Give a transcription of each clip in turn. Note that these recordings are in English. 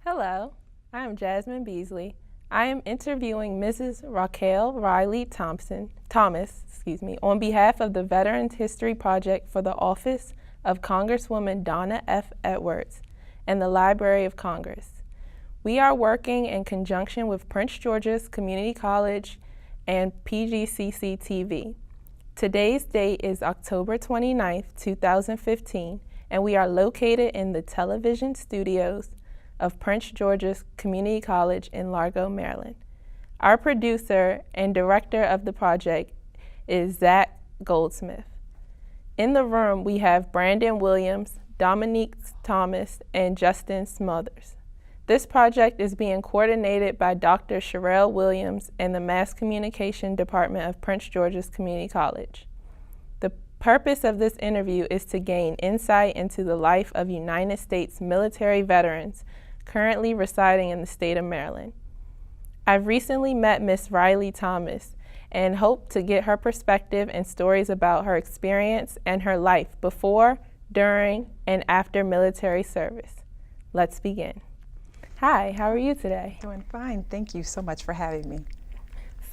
Hello, I am Jasmine Beasley. I am interviewing Mrs. Raquel Riley Thomas, on behalf of the Veterans History Project for the Office of Congresswoman Donna F. Edwards and the Library of Congress. We are working in conjunction with Prince George's Community College and PGCC TV. Today's date is October 29th, 2015, and we are located in the television studios of Prince George's Community College in Largo, Maryland. Our producer and director of the project is Zach Goldsmith. In the room, we have Brandon Williams, Dominique Thomas, and Justin Smothers. This project is being coordinated by Dr. Sherelle Williams and the Mass Communication Department of Prince George's Community College. The purpose of this interview is to gain insight into the life of United States military veterans currently residing in the state of Maryland. I've recently met Ms. Riley Thomas and hope to get her perspective and stories about her experience and her life before, during, and after military service. Let's begin. Hi, how are you today? Doing fine. Thank you so much for having me.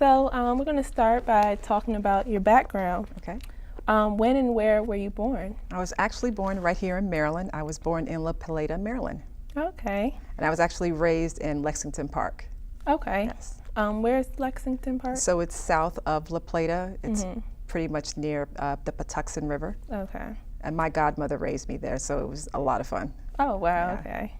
So we're going to start by talking about your background. Okay. When and where were you born? I was actually born right here in Maryland. I was born in La Plata, Maryland. Okay. And I was actually raised in Lexington Park. Okay. Yes. Where's Lexington Park? So it's south of La Plata. It's pretty much near the Patuxent River. Okay. And my godmother raised me there, so it was a lot of fun. Oh, wow, Yeah. okay.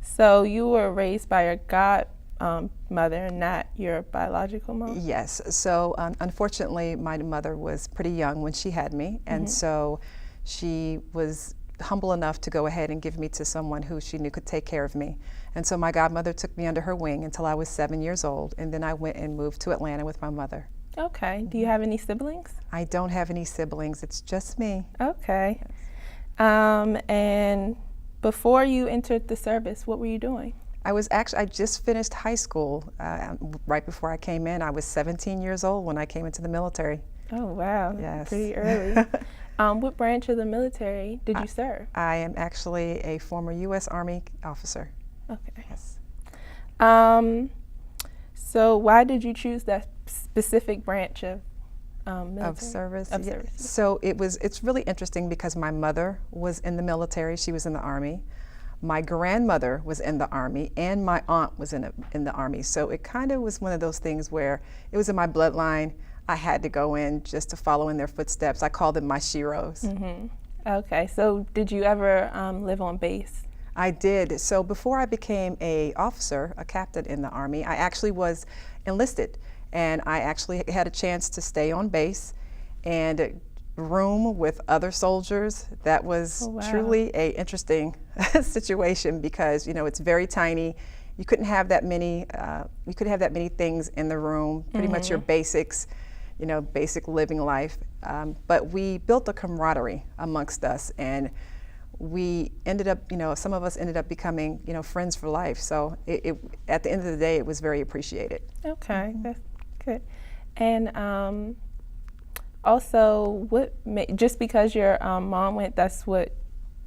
So you were raised by your godmother and not your biological mom? Yes. So unfortunately, my mother was pretty young when she had me, and so she was humble enough to go ahead and give me to someone who she knew could take care of me. And so my godmother took me under her wing until I was 7 years old, and then I went and moved to Atlanta with my mother. Okay. Do you have any siblings? I don't have any siblings. It's just me. Okay. And before you entered the service, what were you doing? I just finished high school right before I came in. I was 17 years old when I came into the military. Oh, wow. Yes. Pretty early. What branch of the military did you serve? I am actually a former U.S. Army officer. Okay. Yes. So why did you choose that specific branch of military? Of service. Of Yeah. service. So it's really interesting because my mother was in the military. She was in the Army. My grandmother was in the Army, and my aunt was in the Army. So it kind of was one of those things where it was in my bloodline. I had to go in just to follow in their footsteps. I call them my sheroes. Okay. So did you ever live on base? I did. So before I became a captain in the Army, I actually was enlisted, and I actually had a chance to stay on base and room with other soldiers. That was truly a interesting situation because it's very tiny. You couldn't have that many. You couldn't have that many things in the room. Pretty much your basics. Basic living life. But we built a camaraderie amongst us, and we ended up, some of us ended up becoming, friends for life. So at the end of the day, it was very appreciated. Okay, that's good. And also, just because your mom went, that's what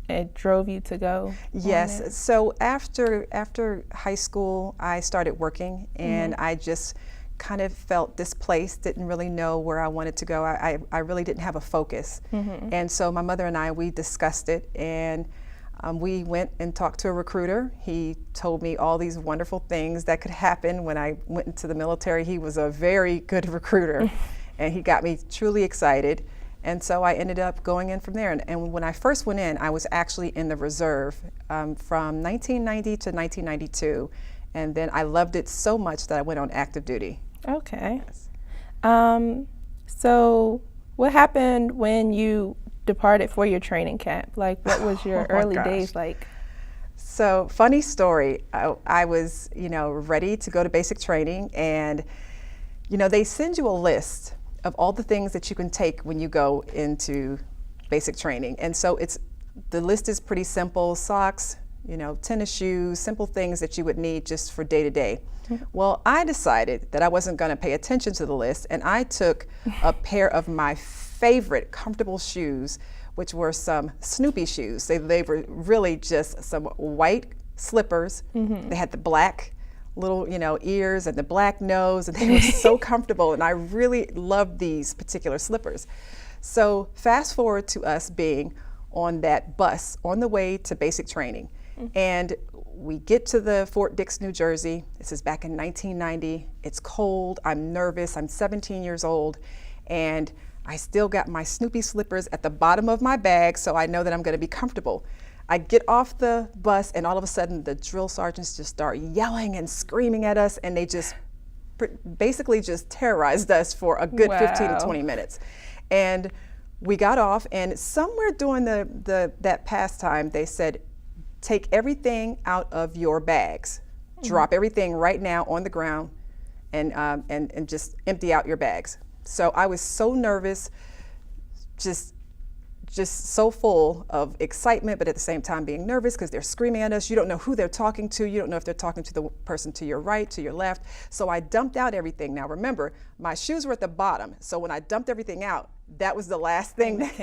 it drove you to go? Yes. So after high school, I started working, and I just kind of felt displaced, didn't really know where I wanted to go. I really didn't have a focus. And so my mother and we discussed it, and we went and talked to a recruiter. He told me all these wonderful things that could happen when I went into the military. He was a very good recruiter, and he got me truly excited. And so I ended up going in from there. And when I first went in, I was actually in the reserve from 1990 to 1992. And then I loved it so much that I went on active duty. Okay. Yes. So what happened when you departed for your training camp? Like, what was your early days like? So, funny story. I was, ready to go to basic training, and, they send you a list of all the things that you can take when you go into basic training. And so the list is pretty simple: socks, tennis shoes, simple things that you would need just for day to day. Well, I decided that I wasn't going to pay attention to the list, and I took a pair of my favorite comfortable shoes, which were some Snoopy shoes. They were really just some white slippers. They had the black little, ears and the black nose, and they were so comfortable, and I really loved these particular slippers. So fast forward to us being on that bus on the way to basic training, and we get to the Fort Dix, New Jersey. This is back in 1990. It's cold, I'm nervous, I'm 17 years old, and I still got my Snoopy slippers at the bottom of my bag, so I know that I'm gonna be comfortable. I get off the bus, and all of a sudden the drill sergeants just start yelling and screaming at us, and they just basically just terrorized us for a good 15 to 20 minutes. And we got off, and somewhere during that pastime, they said, take everything out of your bags. Drop everything right now on the ground, and just empty out your bags. So I was so nervous, just so full of excitement, but at the same time being nervous because they're screaming at us. You don't know who they're talking to. You don't know if they're talking to the person to your right, to your left. So I dumped out everything. Now remember, my shoes were at the bottom. So when I dumped everything out, that was the last thing that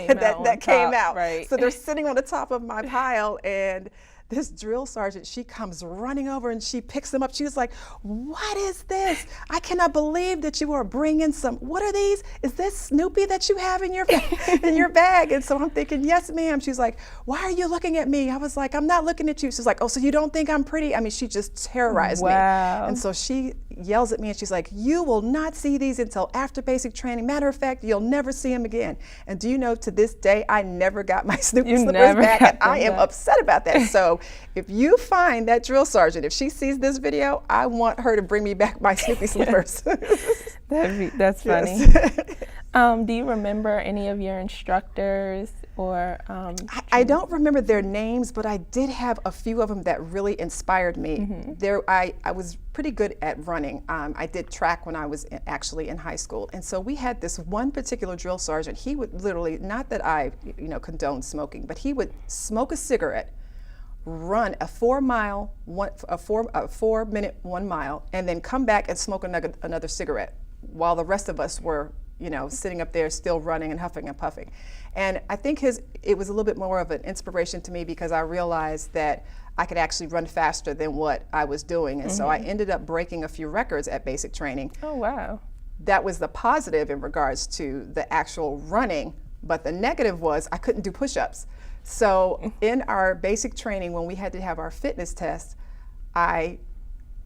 came out. Right. So they're sitting on the top of my pile, and this drill sergeant, she comes running over and she picks them up. She was like, what is this? I cannot believe that you are bringing some, what are these? Is this Snoopy that you have in your bag? And so I'm thinking, yes, ma'am. She's like, why are you looking at me? I was like, I'm not looking at you. She's like, oh, so you don't think I'm pretty? I mean, she just terrorized me. And so she yells at me and she's like, you will not see these until after basic training. Matter of fact, you'll never see them again. And do you know, to this day, I never got my Snoopy slippers back, and I am upset about that. So if you find that drill sergeant, if she sees this video, I want her to bring me back my Snoopy slippers. That's funny. Yes. Do you remember any of your instructors or? I don't remember their names, but I did have a few of them that really inspired me. I was pretty good at running. I did track when I was actually in high school, and so we had this one particular drill sergeant. He would literally, not that I condone smoking, but he would smoke a cigarette, run a 4 minute 1 mile, and then come back and smoke another cigarette while the rest of us were sitting up there still running and huffing and puffing. And I think it was a little bit more of an inspiration to me, because I realized that I could actually run faster than what I was doing. And so I ended up breaking a few records at basic training. Oh, wow. That was the positive in regards to the actual running, but the negative was I couldn't do push-ups. So in our basic training, when we had to have our fitness test, I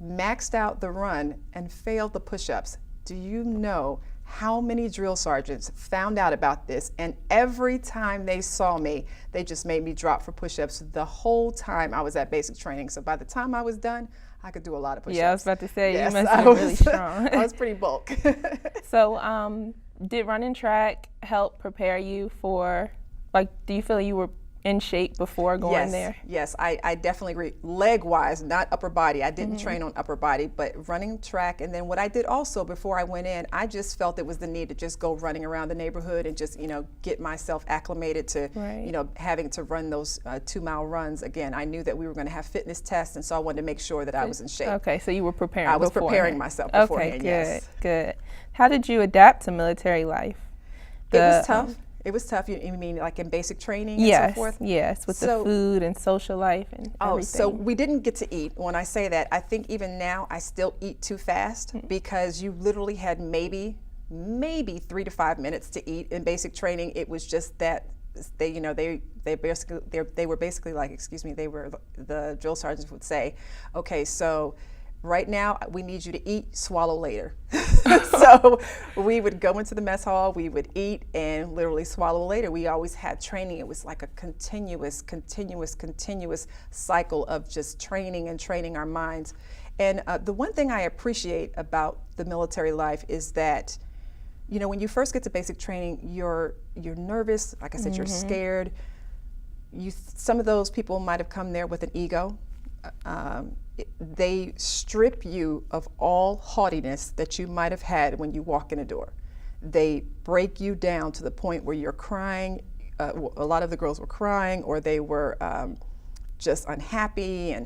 maxed out the run and failed the push-ups. Do you know how many drill sergeants found out about this? And every time they saw me, they just made me drop for push-ups the whole time I was at basic training. So by the time I was done, I could do a lot of push-ups. Yeah, I was about to say, yes, you must have been really strong. I was pretty bulk. So did running track help prepare you for, do you feel you were in shape before going there? Yes, I definitely agree. Leg-wise, not upper body. I didn't train on upper body, but running track. And then what I did also before I went in, I just felt it was the need to just go running around the neighborhood and just, get myself acclimated to, having to run those 2-mile runs. Again, I knew that we were going to have fitness tests, and so I wanted to make sure that I was in shape. Okay, so you were preparing I was beforehand. preparing myself beforehand, okay, yes. Good. How did you adapt to military life? It was tough. It was tough. You mean like in basic training and so forth? Yes, with the food and social life and everything. So we didn't get to eat. When I say that, I think even now I still eat too fast, because you literally had maybe 3 to 5 minutes to eat in basic training. It was just that they were basically like, the drill sergeants would say, okay, so right now, we need you to eat, swallow later. So we would go into the mess hall, we would eat, and literally swallow later. We always had training. It was like a continuous cycle of just training and training our minds. And the one thing I appreciate about the military life is that, when you first get to basic training, you're nervous. Like I said, you're scared. Some of those people might have come there with an ego. They strip you of all haughtiness that you might have had when you walk in a door. They break you down to the point where you're crying. A lot of the girls were crying, or they were just unhappy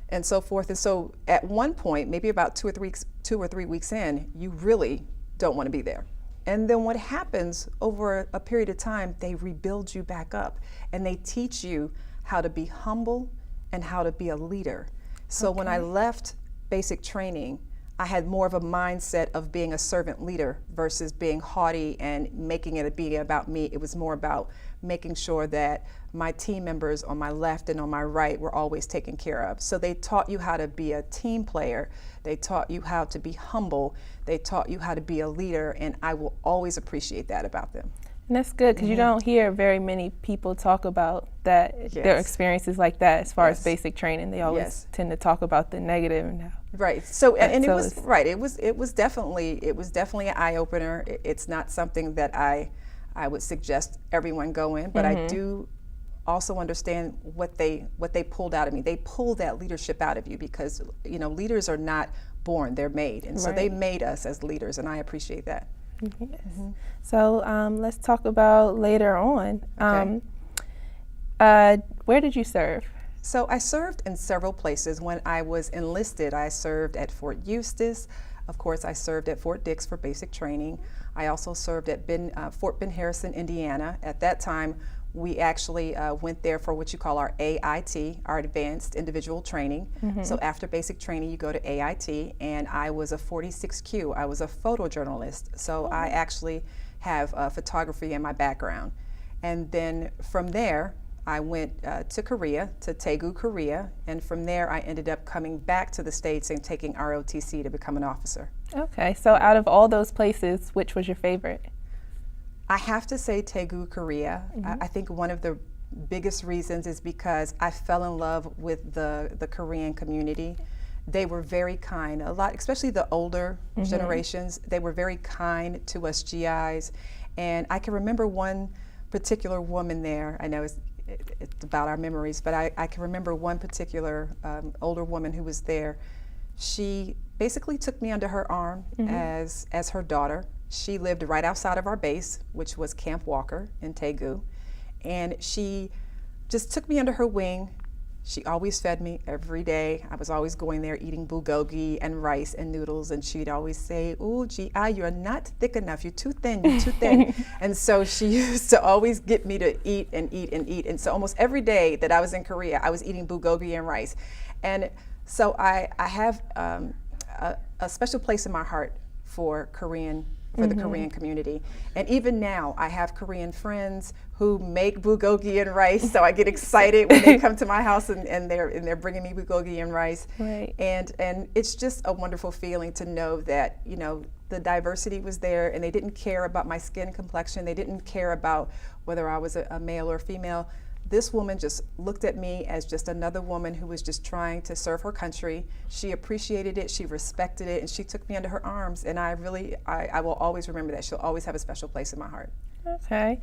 and so forth. And so at one point, maybe about 2 or 3 weeks in, you really don't want to be there. And then what happens over a period of time, they rebuild you back up, and they teach you how to be humble and how to be a leader. So when I left basic training, I had more of a mindset of being a servant leader versus being haughty and making it be about me. It was more about making sure that my team members on my left and on my right were always taken care of. So they taught you how to be a team player. They taught you how to be humble. They taught you how to be a leader, and I will always appreciate that about them. And that's good, because you don't hear very many people talk about that, their experiences like that as far as basic training. They always tend to talk about the negative and how. Right. So and so it was definitely an eye opener. It's not something that I would suggest everyone go in, but I do also understand what they pulled out of me. They pulled that leadership out of you, because leaders are not born, they're made, and so they made us as leaders, and I appreciate that. Yes. So let's talk about later on. Where did you serve? So I served in several places. When I was enlisted, I served at Fort Eustis. Of course, I served at Fort Dix for basic training. I also served at Fort Ben Harrison, Indiana. At that time, we actually went there for what you call our AIT, our Advanced Individual Training. So after basic training, you go to AIT, and I was a 46Q. I was a photojournalist, so I actually have photography in my background. And then from there, I went to Korea, to Daegu, Korea, and from there I ended up coming back to the States and taking ROTC to become an officer. Okay, so out of all those places, which was your favorite? I have to say Daegu, Korea. I think one of the biggest reasons is because I fell in love with the Korean community. They were very kind, a lot, especially the older generations. They were very kind to us GIs, and I can remember one particular woman there. I know it's about our memories, but I can remember one particular older woman who was there. She basically took me under her arm as her daughter. She lived right outside of our base, which was Camp Walker in Daegu, and she just took me under her wing. She always fed me every day. I was always going there eating bulgogi and rice and noodles, and she'd always say, "Ooh, GI, you're not thick enough. You're too thin. You're too thin." And so she used to always get me to eat and eat and eat. And so almost every day that I was in Korea, I was eating bulgogi and rice. And so I have a special place in my heart for the Korean community. And even now, I have Korean friends who make bulgogi and rice, so I get excited when they come to my house and they're bringing me bulgogi and rice. Right. And it's just a wonderful feeling to know that, the diversity was there, and they didn't care about my skin complexion. They didn't care about whether I was a male or female. This woman just looked at me as just another woman who was just trying to serve her country. She appreciated it, she respected it, and she took me under her arms. And I will always remember that. She'll always have a special place in my heart. Okay.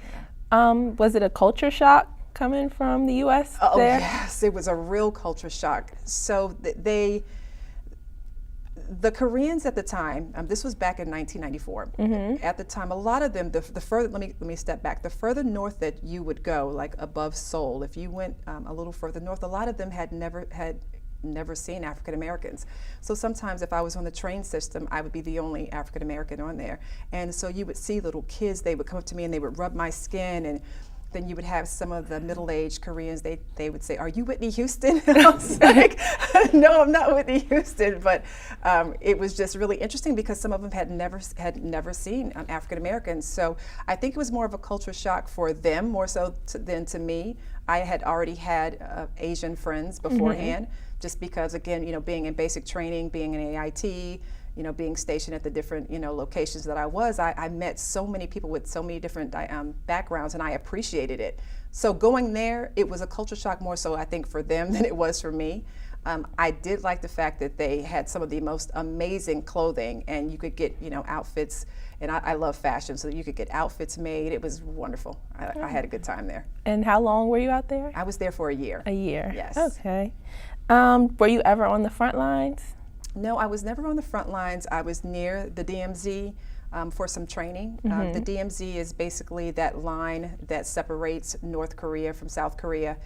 Was it a culture shock coming from the U.S. Oh, there? yes, it was a real culture shock. So the Koreans at the time, this was back in 1994. At the time, a lot of them, the further, let me step back. The further north that you would go, like above Seoul, if you went a little further north, a lot of them had never seen African Americans. So sometimes if I was on the train system, I would be the only African American on there. And so you would see little kids, they would come up to me and they would rub my skin, and then you would have some of the middle-aged Koreans, they would say, "Are you Whitney Houston?" And I was like, "No, I'm not Whitney Houston." But it was just really interesting because some of them had never seen African Americans. So I think it was more of a culture shock for them, more so than to me. I had already had Asian friends beforehand, just because, again, being in basic training, being in AIT, being stationed at the different, locations that I was, I met so many people with so many different backgrounds, and I appreciated it. So going there, it was a culture shock more so, I think, for them than it was for me. I did like the fact that they had some of the most amazing clothing, and you could get, outfits, and I love fashion, so you could get outfits made. It was wonderful. I had a good time there. And how long were you out there? I was there for a year. A year. Yes. Okay. Were you ever on the front lines? No, I was never on the front lines. I was near the DMZ for some training. The DMZ is basically that line that separates North Korea from South Korea,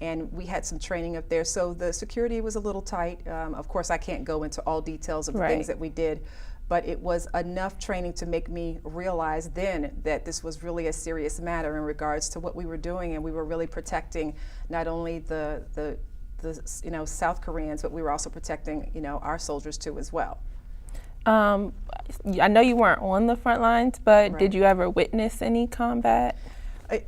and we had some training up there. So the security was a little tight. Of course, I can't go into all details of the things that we did, but it was enough training to make me realize then that this was really a serious matter in regards to what we were doing, and we were really protecting not only the the South Koreans, but we were also protecting our soldiers too as well. I know you weren't on the front lines, but Right. did you ever witness any combat?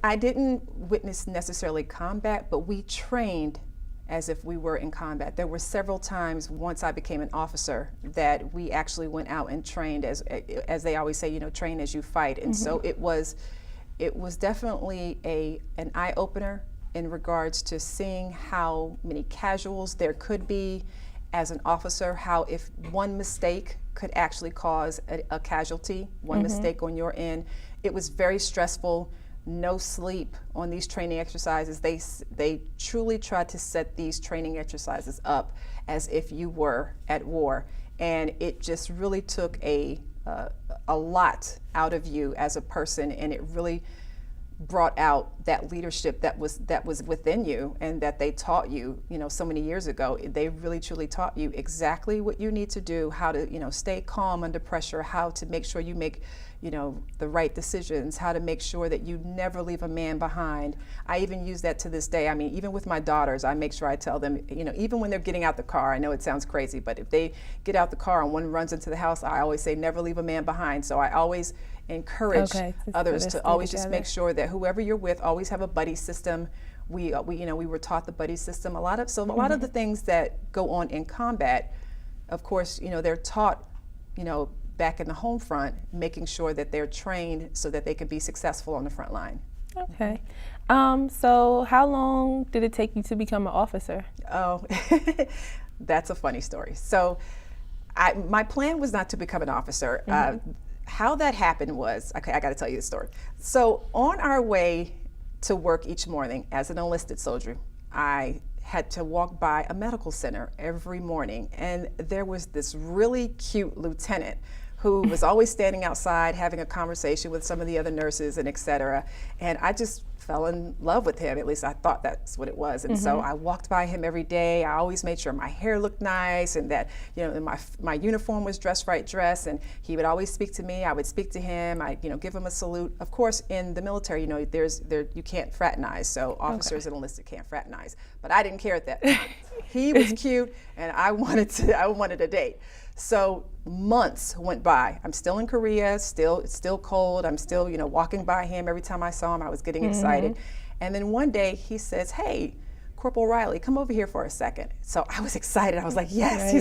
I didn't witness necessarily combat, but we trained as if we were in combat. There were several times once I became an officer that we actually went out and trained as they always say, train as you fight. And so it was definitely an eye-opener in regards to seeing how many casualties there could be as an officer, how if one mistake could actually cause a casualty, one mistake on your end. It was very stressful. No sleep on these training exercises. They truly tried to set these training exercises up as if you were at war, and it just really took a lot out of you as a person, and it really brought out that leadership that was within you and that they taught you, so many years ago. They really truly taught you exactly what you need to do, how to, stay calm under pressure, how to make sure you make, the right decisions, how to make sure that you never leave a man behind. I even use that to this day. I mean, even with my daughters, I make sure I tell them, even when they're getting out the car, I know it sounds crazy, but if they get out the car and one runs into the house, I always say, never leave a man behind. So I always encourage others to always just make sure that whoever you're with, always have a buddy system. We were taught the buddy system. A lot of the things that go on in combat, of course, they're taught, back in the home front, making sure that they're trained so that they can be successful on the front line. Okay. So how long did it take you to become an officer? Oh, that's a funny story. So my plan was not to become an officer. How that happened was, okay, I got to tell you the story. So on our way to work each morning as an enlisted soldier, I had to walk by a medical center every morning, and there was this really cute lieutenant who was always standing outside having a conversation with some of the other nurses and et cetera. And I just fell in love with him. At least I thought that's what it was. And so I walked by him every day. I always made sure my hair looked nice and that, my uniform was right dress. And he would always speak to me. I would speak to him. I, give him a salute. Of course, in the military, you can't fraternize. So officers and enlisted can't fraternize. But I didn't care at that time. He was cute, and I wanted a date. So months went by. I'm still in Korea, it's still cold. I'm still, walking by him. Every time I saw him, I was getting excited. And then one day he says, "Hey, Corporal Riley, come over here for a second." So I was excited. I was like, yes, right.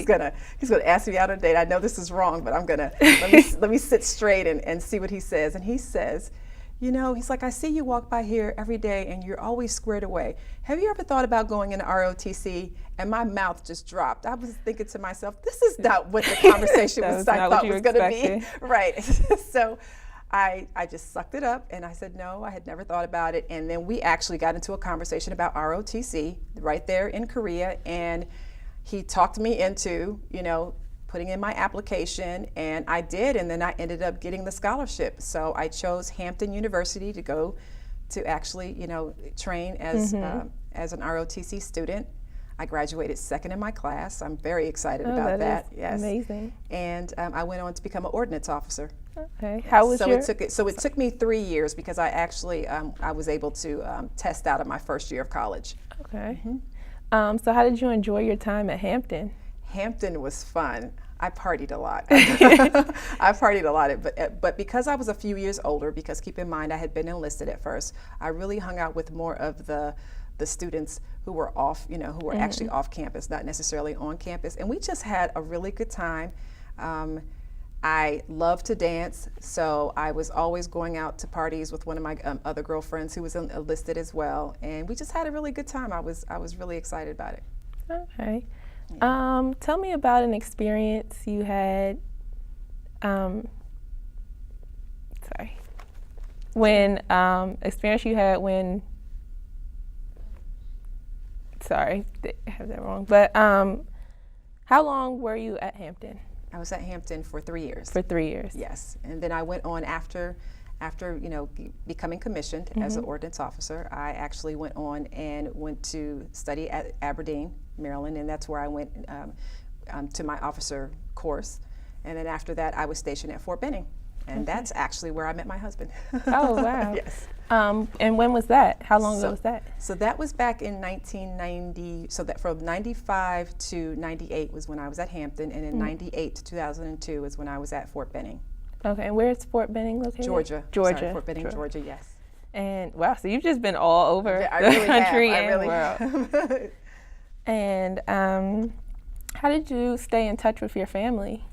he's gonna ask me out on a date. I know this is wrong, but I'm gonna let me sit straight and see what he says. And he says, he's like, "I see you walk by here every day and you're always squared away. Have you ever thought about going into ROTC?" And my mouth just dropped. I was thinking to myself, this is not what the conversation I thought was going to be. Right. So I just sucked it up and I said, no, I had never thought about it. And then we actually got into a conversation about ROTC right there in Korea. And he talked me into, putting in my application, and I did, and then I ended up getting the scholarship. So I chose Hampton University to go to actually, train as an ROTC student. I graduated second in my class. I'm very excited about that. Yes, amazing. And I went on to become an ordnance officer. Okay. How was it took me 3 years because I actually I was able to test out of my first year of college. Okay. So how did you enjoy your time at Hampton? Hampton was fun. I partied a lot. I partied a lot, but because I was a few years older, because keep in mind I had been enlisted at first, I really hung out with more of the students who were off, who were actually off campus, not necessarily on campus, and we just had a really good time. I love to dance, so I was always going out to parties with one of my other girlfriends who was enlisted as well, and we just had a really good time. I was really excited about it. Okay. Tell me about an experience you had, sorry, I have that wrong, but how long were you at Hampton? I was at Hampton for 3 years. For 3 years. Yes, and then I went on after becoming commissioned as an ordnance officer. I actually went on and went to study at Aberdeen, Maryland, and that's where I went to my officer course. And then after that, I was stationed at Fort Benning, and that's actually where I met my husband. Oh, wow. Yes. And when was that? How long ago was that? So that was back in 1990. So that from 95 to 98 was when I was at Hampton, and in 98 to 2002 is when I was at Fort Benning. Okay, and where's Fort Benning located? Georgia. Georgia. Sorry, Fort Benning, Georgia, yes. And wow, so you've just been all over I the really country have. and I really world. And how did you stay in touch with your family?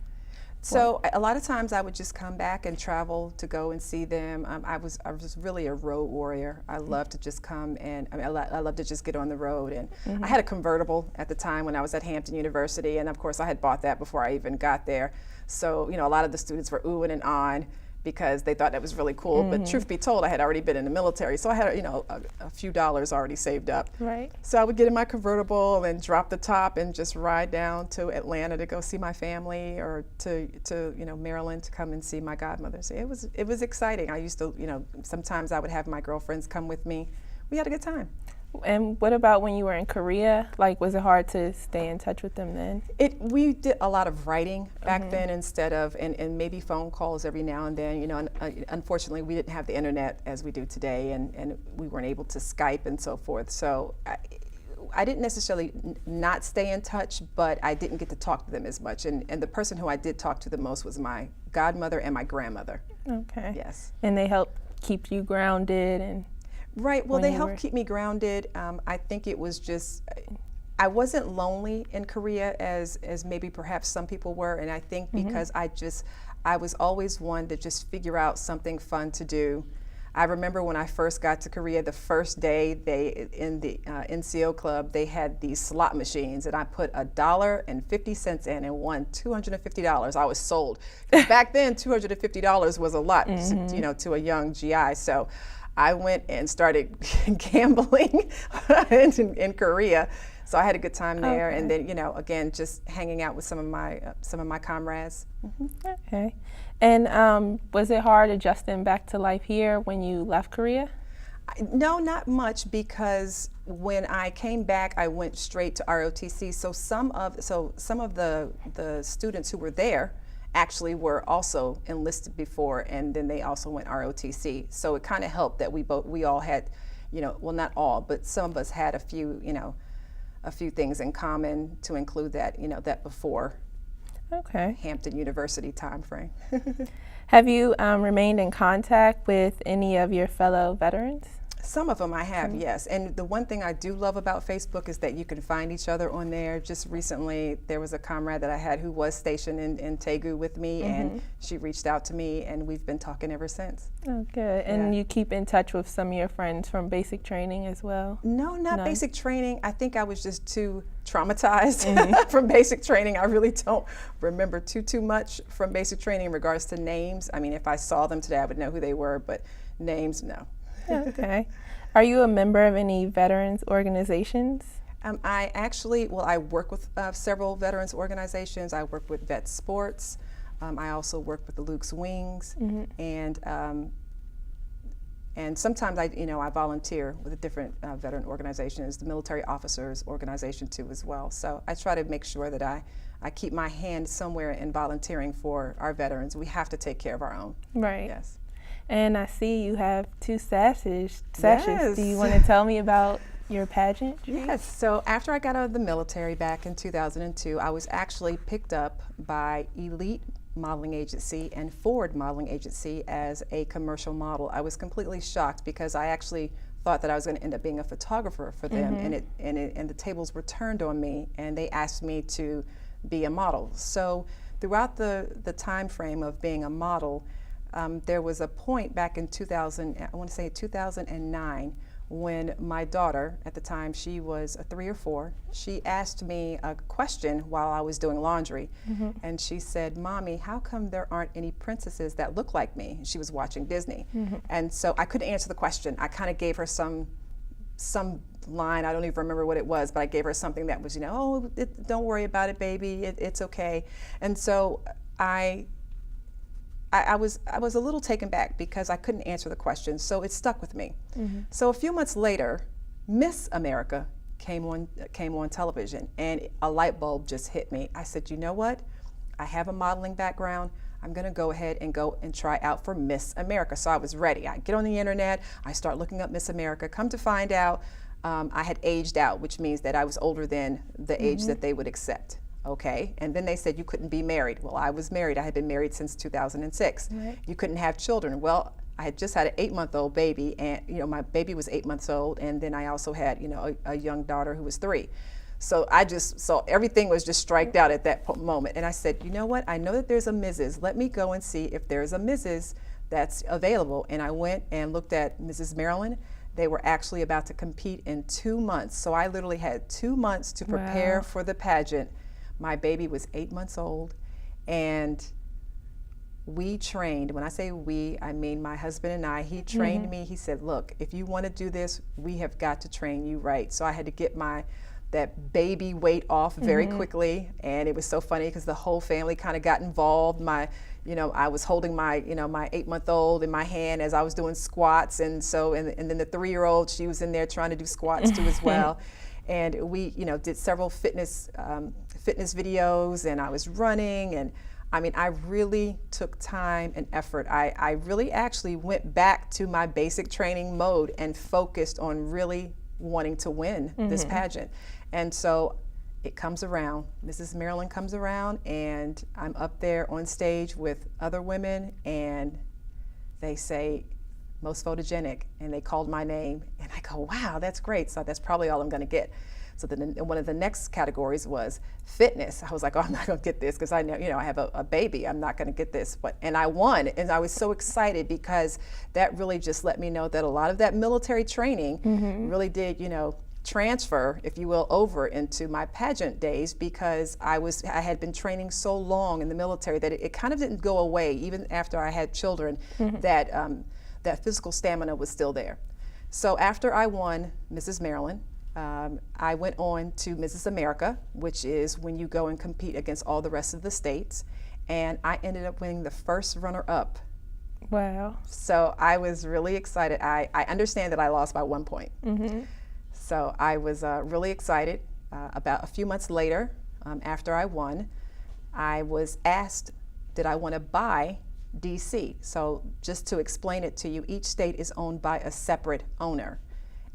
So a lot of times I would just come back and travel to go and see them. I was really a road warrior. I loved to just come and I loved to just get on the road. And I had a convertible at the time when I was at Hampton University, and of course I had bought that before I even got there. So a lot of the students were oohing and ahhing because they thought that was really cool. But truth be told, I had already been in the military, so I had a few dollars already saved up. Right. So I would get in my convertible and drop the top and just ride down to Atlanta to go see my family, or to Maryland to come and see my godmother. So it was exciting. I used to sometimes I would have my girlfriends come with me. We had a good time. And what about when you were in Korea? Like, was it hard to stay in touch with them then? We did a lot of writing back then instead of, and maybe phone calls every now and then. Unfortunately, we didn't have the internet as we do today, and we weren't able to Skype and so forth. So I didn't necessarily not stay in touch, but I didn't get to talk to them as much. And the person who I did talk to the most was my godmother and my grandmother. Okay. Yes. And they helped keep you grounded and... Right, well, they helped keep me grounded. I think it was just, I wasn't lonely in Korea as maybe perhaps some people were, and I think because I was always one to just figure out something fun to do. I remember when I first got to Korea, the first day in the NCO club, they had these slot machines, and I put $1.50 in and won $250. I was sold. Back then, $250 was a lot, to a young GI. So I went and started gambling in Korea, so I had a good time there. Okay. And then, again, just hanging out with some of my comrades. Okay. And was it hard adjusting back to life here when you left Korea? No, not much, because when I came back, I went straight to ROTC. So some of the students who were there actually were also enlisted before, and then they also went ROTC. So it kind of helped that we all had, well, not all, but some of us had a few things in common, to include that, that before Hampton University time frame. Have you remained in contact with any of your fellow veterans? Some of them I have, yes. And the one thing I do love about Facebook is that you can find each other on there. Just recently, there was a comrade that I had who was stationed in Daegu with me, and she reached out to me, and we've been talking ever since. Oh, good. And you keep in touch with some of your friends from basic training as well? No, not basic training. I think I was just too traumatized from basic training. I really don't remember too much from basic training in regards to names. I mean, if I saw them today, I would know who they were, but names, no. Okay. Are you a member of any veterans organizations? I work with several veterans organizations. I work with Vet Sports. I also work with the Luke's Wings, and sometimes I volunteer with different veteran organizations, the Military Officers Organization too as well. So I try to make sure that I keep my hand somewhere in volunteering for our veterans. We have to take care of our own. Right. Yes. And I see you have 2 sashes. Yes. Do you want to tell me about your pageant? Yes. So after I got out of the military back in 2002, I was actually picked up by Elite Modeling Agency and Ford Modeling Agency as a commercial model. I was completely shocked because I actually thought that I was going to end up being a photographer for them, and the tables were turned on me, and they asked me to be a model. So throughout the time frame of being a model, there was a point back in 2009, when my daughter, at the time she was 3 or 4, she asked me a question while I was doing laundry. And she said, "Mommy, how come there aren't any princesses that look like me?" She was watching Disney. And so I couldn't answer the question. I kind of gave her some line, I don't even remember what it was, but I gave her something that was, don't worry about it, baby, it's okay. And so I was a little taken back because I couldn't answer the question, so it stuck with me. So a few months later, Miss America came on television, and a light bulb just hit me. I said, you know what? I have a modeling background. I'm going to go ahead and go and try out for Miss America. So I was ready. I get on the internet, I start looking up Miss America. Come to find out, I had aged out, which means that I was older than the age that they would accept. Okay, and then they said you couldn't be married. Well, I was married. I had been married since 2006. Right. You couldn't have children. Well, I had just had an 8-month-old baby, and my baby was 8 months old, and then I also had a young daughter who was 3. So everything was just striked out at that moment. And I said, you know what? I know that there's a Mrs. Let me go and see if there's a Mrs. that's available. And I went and looked at Mrs. Maryland. They were actually about to compete in 2 months. So I literally had 2 months to prepare for the pageant. My baby was 8 months old, and we trained. When I say we, I mean my husband and I. He trained me. He said, look, if you want to do this, we have got to train you right. So I had to get that baby weight off very quickly, and it was so funny because the whole family kind of got involved. I was holding my 8-month-old in my hand as I was doing squats, and then the 3-year-old, she was in there trying to do squats too as well. And we, did several fitness videos, and I was running, and I really took time and effort. I really actually went back to my basic training mode and focused on really wanting to win this pageant. And so it comes around. Mrs. Maryland comes around, and I'm up there on stage with other women, and they say, most photogenic, and they called my name, and I go, wow, that's great. So that's probably all I'm going to get. So then one of the next categories was fitness. I was like, oh, I'm not going to get this because I know, I have a baby. I'm not going to get this. And I won, and I was so excited because that really just let me know that a lot of that military training really did, transfer, if you will, over into my pageant days, because I had been training so long in the military that it kind of didn't go away even after I had children. That physical stamina was still there. So after I won Mrs. Maryland, I went on to Mrs. America, which is when you go and compete against all the rest of the states, and I ended up winning the first runner-up. Wow. So I was really excited. I understand that I lost by 1 point. So I was really excited. About a few months later, after I won, I was asked, did I want to buy DC? So just to explain it to you, each state is owned by a separate owner.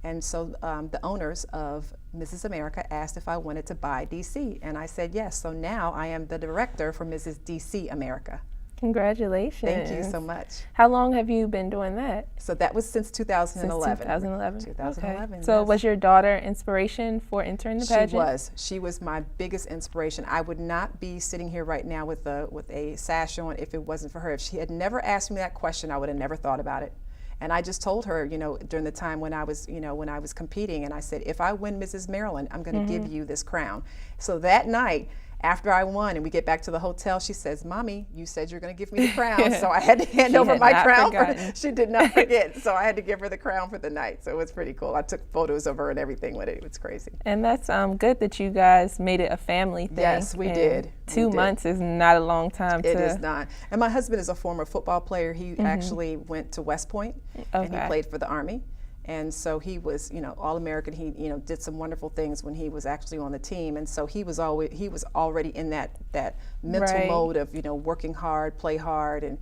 And so the owners of Mrs. America asked if I wanted to buy DC, and I said yes. So now I am the director for Mrs. DC America. Congratulations. Thank you so much. How long have you been doing that? So that was since 2011. Since 2011. 2011. Okay. So yes. Was your daughter inspiration for entering the pageant? She was my biggest inspiration. I would not be sitting here right now with a sash on if it wasn't for her. If she had never asked me that question, I would have never thought about it. And I just told her, during the time when I was competing, and I said, if I win Mrs. Maryland, I'm going to give you this crown. So that night, after I won and we get back to the hotel, she says, Mommy, you said you're going to give me the crown. So I had to hand over my crown. She did not forget. So I had to give her the crown for the night. So it was pretty cool. I took photos of her and everything with it. It was crazy. And that's good that you guys made it a family thing. Yes, we did. 2 months is not a long time. It is not. And my husband is a former football player. He actually went to West Point and he played for the Army. And so he was, All-American. He, did some wonderful things when he was actually on the team. And so he was already in that mental mode of, working hard, play hard, and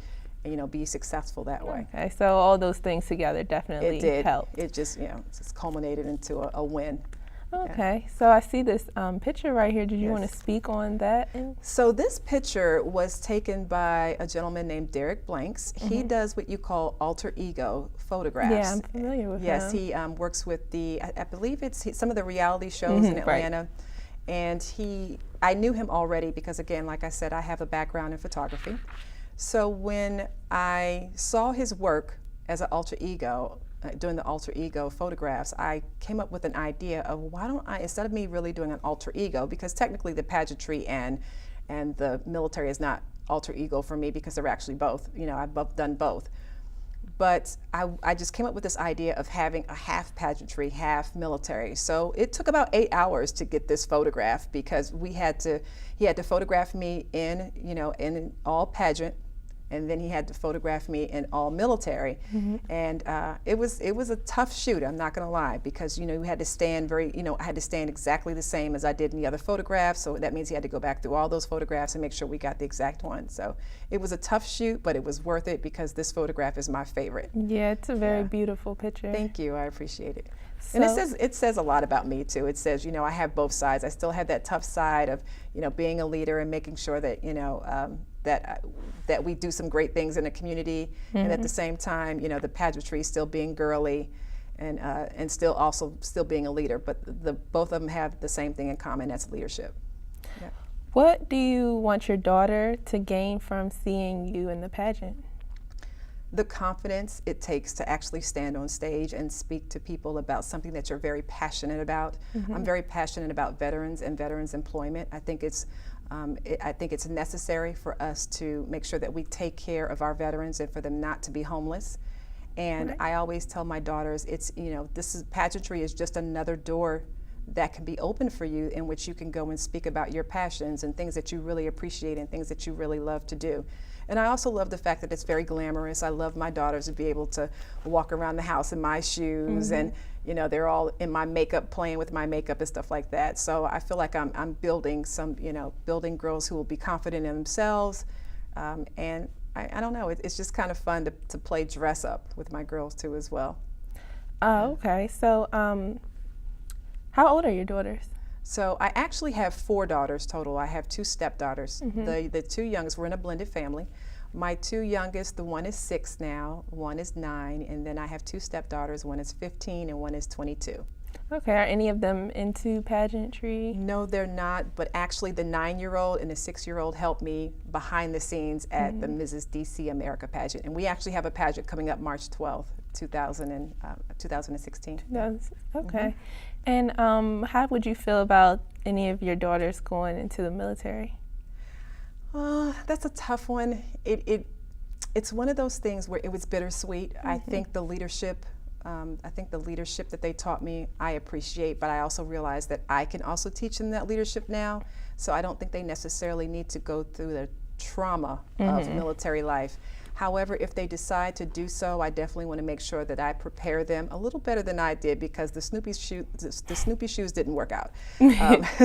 be successful that way. Okay, so all those things together definitely helped. It just, just culminated into a win. Okay, so I see this picture right here. Did you want to speak on that? So this picture was taken by a gentleman named Derek Blanks. He does what you call alter ego photographs. Yeah, I'm familiar with him. Yes, he works with I believe it's some of the reality shows in Atlanta. Right. And I knew him already because, again, like I said, I have a background in photography. So when I saw his work as an alter ego, doing the alter ego photographs, I came up with an idea of why don't I, instead of me really doing an alter ego, because technically the pageantry and the military is not alter ego for me because they're actually both, I've done both. But I just came up with this idea of having a half pageantry, half military. So it took about 8 hours to get this photograph because he had to photograph me in all pageant and then he had to photograph me in all military. And it was a tough shoot, I'm not gonna lie, because you had to stand I had to stand exactly the same as I did in the other photographs, so that means he had to go back through all those photographs and make sure we got the exact one. So it was a tough shoot, but it was worth it because this photograph is my favorite. Yeah, it's a very beautiful picture. Thank you, I appreciate it. So, And it says a lot about me too. It says, I have both sides. I still have that tough side of, being a leader and making sure that, that we do some great things in the community, and at the same time, the pageantry still being girly, and still being a leader. But both of them have the same thing in common. That's leadership. Yeah. What do you want your daughter to gain from seeing you in the pageant? The confidence it takes to actually stand on stage and speak to people about something that you're very passionate about. I'm very passionate about veterans and veterans employment. I think it's necessary for us to make sure that we take care of our veterans and for them not to be homeless. And I always tell my daughters, pageantry is just another door that can be open for you, in which you can go and speak about your passions and things that you really appreciate and things that you really love to do. And I also love the fact that it's very glamorous. I love my daughters to be able to walk around the house in my shoes, and they're all in my makeup, playing with my makeup and stuff like that. So I feel like I'm building building girls who will be confident in themselves. And I don't know, it's just kind of fun to play dress up with my girls too as well. Oh, okay. So how old are your daughters? So I actually have 4 daughters total. I have 2 stepdaughters. The 2 youngest, we're in a blended family. My 2 youngest, the one is 6 now, one is 9, and then I have 2 stepdaughters, one is 15 and one is 22. Okay, are any of them into pageantry? No, they're not, but actually the 9-year-old and the 6-year-old helped me behind the scenes at the Mrs. DC America pageant. And we actually have a pageant coming up March 12th, 2016. Okay. And how would you feel about any of your daughters going into the military? That's a tough one. It's one of those things where it was bittersweet. I think the leadership that they taught me, I appreciate, but I also realize that I can also teach them that leadership now. So I don't think they necessarily need to go through the trauma of military life. However, if they decide to do so, I definitely want to make sure that I prepare them a little better than I did, because the Snoopy shoes didn't work out.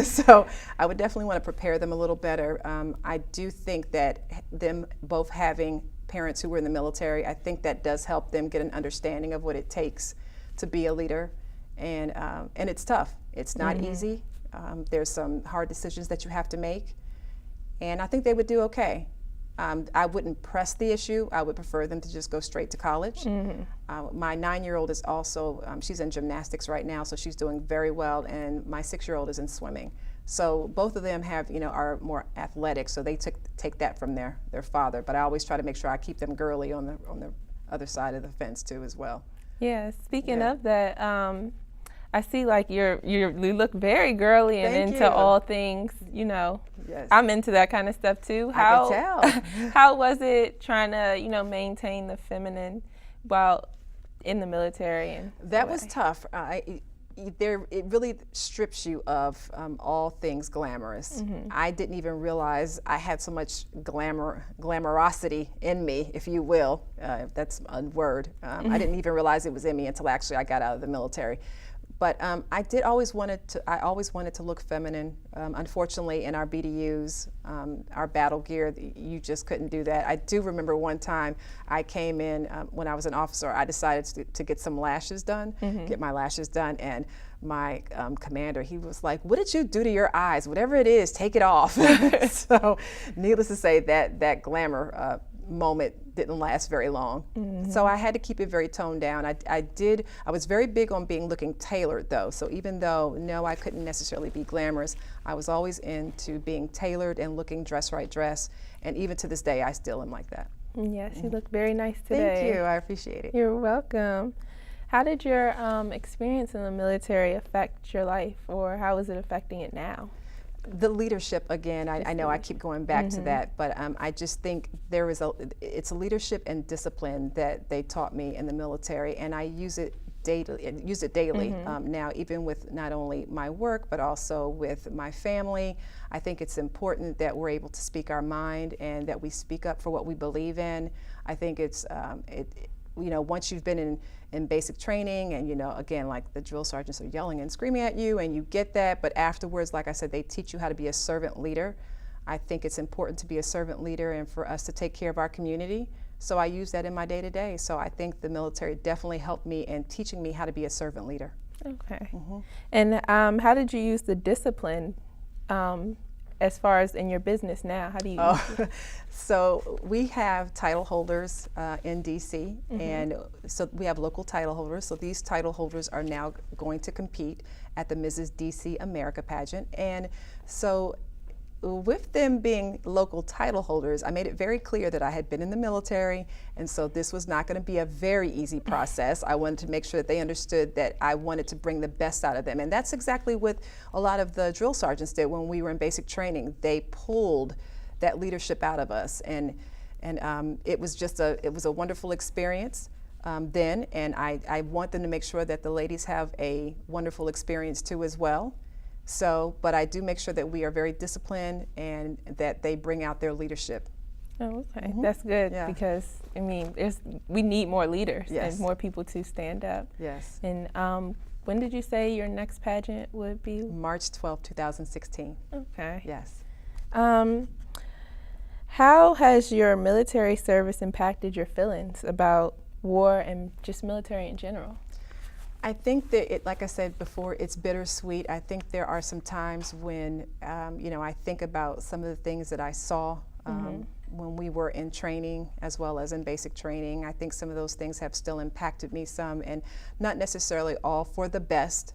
So I would definitely want to prepare them a little better. I do think that them both having parents who were in the military, I think that does help them get an understanding of what it takes to be a leader. And it's tough. It's not easy. There's some hard decisions that you have to make. And I think they would do okay. I wouldn't press the issue. I would prefer them to just go straight to college. My 9-year-old is also, she's in gymnastics right now, so she's doing very well, and my 6-year-old is in swimming. So both of them have, are more athletic, so they take that from their father. But I always try to make sure I keep them girly on the other side of the fence too as well. Yeah, speaking of that, I see like you look very girly and into all things, Yes. I'm into that kind of stuff too. I can tell. How was it trying to, maintain the feminine while in the military? And that was tough. It really strips you of all things glamorous. I didn't even realize I had so much glamorosity in me, if you will. If that's a word. I didn't even realize it was in me until actually I got out of the military. But I always wanted to look feminine. Unfortunately, in our BDUs, our battle gear, you just couldn't do that. I do remember one time I came in when I was an officer. I decided to get some lashes done, get my lashes done, and my commander, he was like, "What did you do to your eyes? Whatever it is, take it off." So, needless to say, that glamour moment didn't last very long. So I had to keep it very toned down. I was very big on looking tailored though. So even though, no, I couldn't necessarily be glamorous, I was always into being tailored and looking dress. And even to this day, I still am like that. Yes, you look very nice today. Thank you, I appreciate it. You're welcome. How did your experience in the military affect your life, or how is it affecting it now? The leadership, again, I know I keep going back to that, but I just think it's a leadership and discipline that they taught me in the military, and I use it daily now, even with not only my work, but also with my family. I think it's important that we're able to speak our mind and that we speak up for what we believe in. I think it's, once you've been in basic training and, again, like the drill sergeants are yelling and screaming at you and you get that, but afterwards, like I said, they teach you how to be a servant leader. I think it's important to be a servant leader and for us to take care of our community. So I use that in my day-to-day. So I think the military definitely helped me in teaching me how to be a servant leader. Okay. And how did you use the discipline as far as in your business now? How do you use it? So we have title holders in DC, and so we have local title holders. So these title holders are now going to compete at the Mrs. DC America pageant. And so with them being local title holders, I made it very clear that I had been in the military, and so this was not going to be a very easy process. I wanted to make sure that they understood that I wanted to bring the best out of them, and that's exactly what a lot of the drill sergeants did when we were in basic training. They pulled that leadership out of us, and it was just a wonderful experience then, and I want them to make sure that the ladies have a wonderful experience too as well. So, but I do make sure that we are very disciplined and that they bring out their leadership. Oh, okay. That's good because, I mean, we need more leaders and more people to stand up. Yes. And when did you say your next pageant would be? March 12, 2016. Okay. Yes. How has your military service impacted your feelings about war and just military in general? I think that, like I said before, it's bittersweet. I think there are some times when, I think about some of the things that I saw when we were in training as well as in basic training. I think some of those things have still impacted me some, and not necessarily all for the best.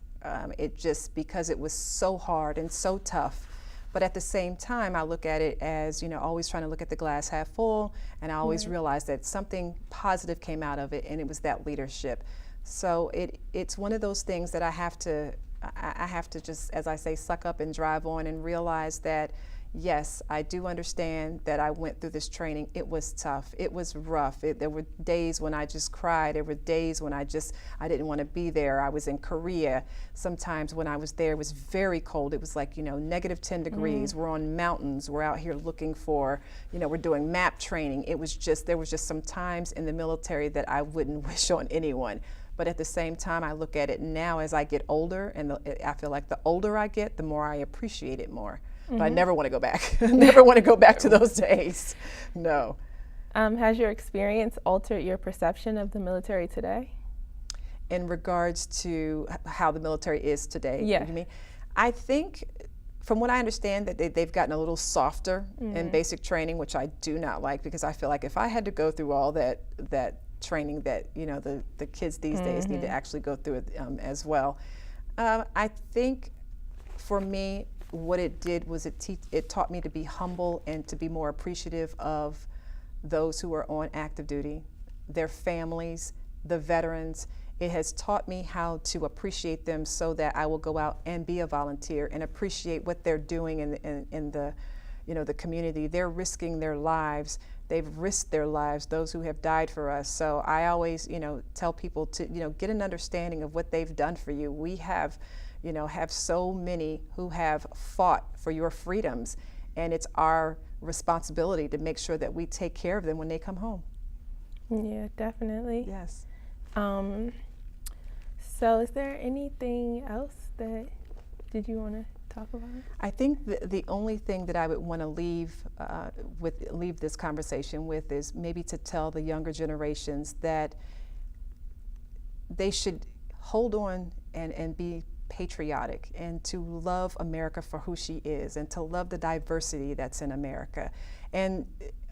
It just because it was so hard and so tough. But at the same time, I look at it as, always trying to look at the glass half full, and I always realize that something positive came out of it, and it was that leadership. So it's one of those things that I have to just, as I say, suck up and drive on and realize that, yes, I do understand that I went through this training. It was tough. It was rough. There were days when I just cried. There were days when I didn't want to be there. I was in Korea. Sometimes when I was there, it was very cold. It was like, -10 degrees. We're on mountains. We're out here looking for, we're doing map training. There was just some times in the military that I wouldn't wish on anyone. But at the same time, I look at it now as I get older, and I feel like the older I get, the more I appreciate it more. But I never want to go back. Never want to go back to those days. No. Has your experience altered your perception of the military today? In regards to how the military is today, yeah. What do you mean? I think, from what I understand, that they've gotten a little softer in basic training, which I do not like, because I feel like if I had to go through all that training that the kids these days need to actually go through it as well. I think for me, what it did was it taught me to be humble and to be more appreciative of those who are on active duty, their families, the veterans. It has taught me how to appreciate them so that I will go out and be a volunteer and appreciate what they're doing in the community. They're risking their lives. They've risked their lives, those who have died for us. So I always, tell people to, get an understanding of what they've done for you. We have so many who have fought for your freedoms, and it's our responsibility to make sure that we take care of them when they come home. Yeah, definitely. Yes. So is there anything else did you want to talk about? I think the only thing that I would want to leave this conversation with is maybe to tell the younger generations that they should hold on and be patriotic and to love America for who she is and to love the diversity that's in America. And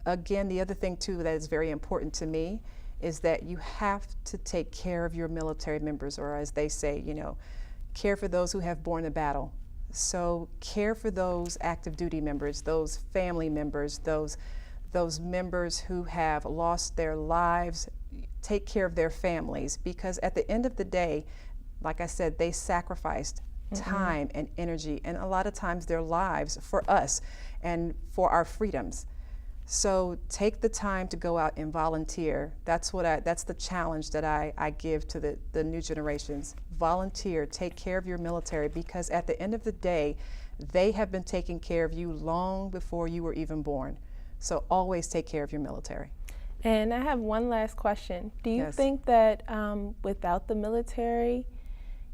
again, the other thing too that is very important to me is that you have to take care of your military members, or as they say, care for those who have borne the battle. So care for those active duty members, those family members, those members who have lost their lives. Take care of their families, because at the end of the day, like I said, they sacrificed time and energy and a lot of times their lives for us and for our freedoms. So take the time to go out and volunteer. That's the challenge that I give to the new generations. Volunteer, take care of your military, because at the end of the day, they have been taking care of you long before you were even born. So always take care of your military. And I have one last question. Do you Yes. think that without the military,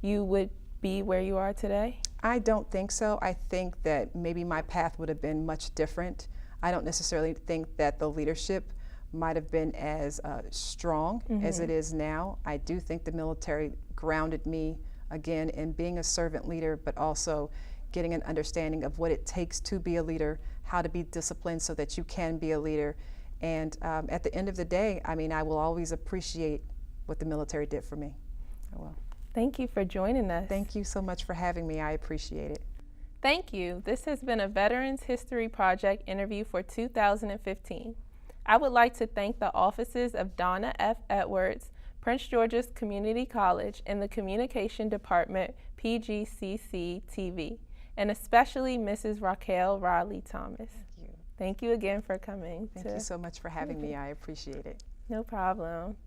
you would be where you are today? I don't think so. I think that maybe my path would have been much different. I don't necessarily think that the leadership might have been as strong as it is now. I do think the military grounded me again in being a servant leader, but also getting an understanding of what it takes to be a leader, how to be disciplined so that you can be a leader. And at the end of the day, I mean, I will always appreciate what the military did for me. I will. Thank you for joining us. Thank you so much for having me. I appreciate it. Thank you. This has been a Veterans History Project interview for 2015. I would like to thank the offices of Donna F. Edwards, Prince George's Community College, and the Communication Department, PGCC TV, and especially Mrs. Raquel Riley Thomas. Thank you. Thank you again for coming. Thank you so much for having me. I appreciate it. No problem.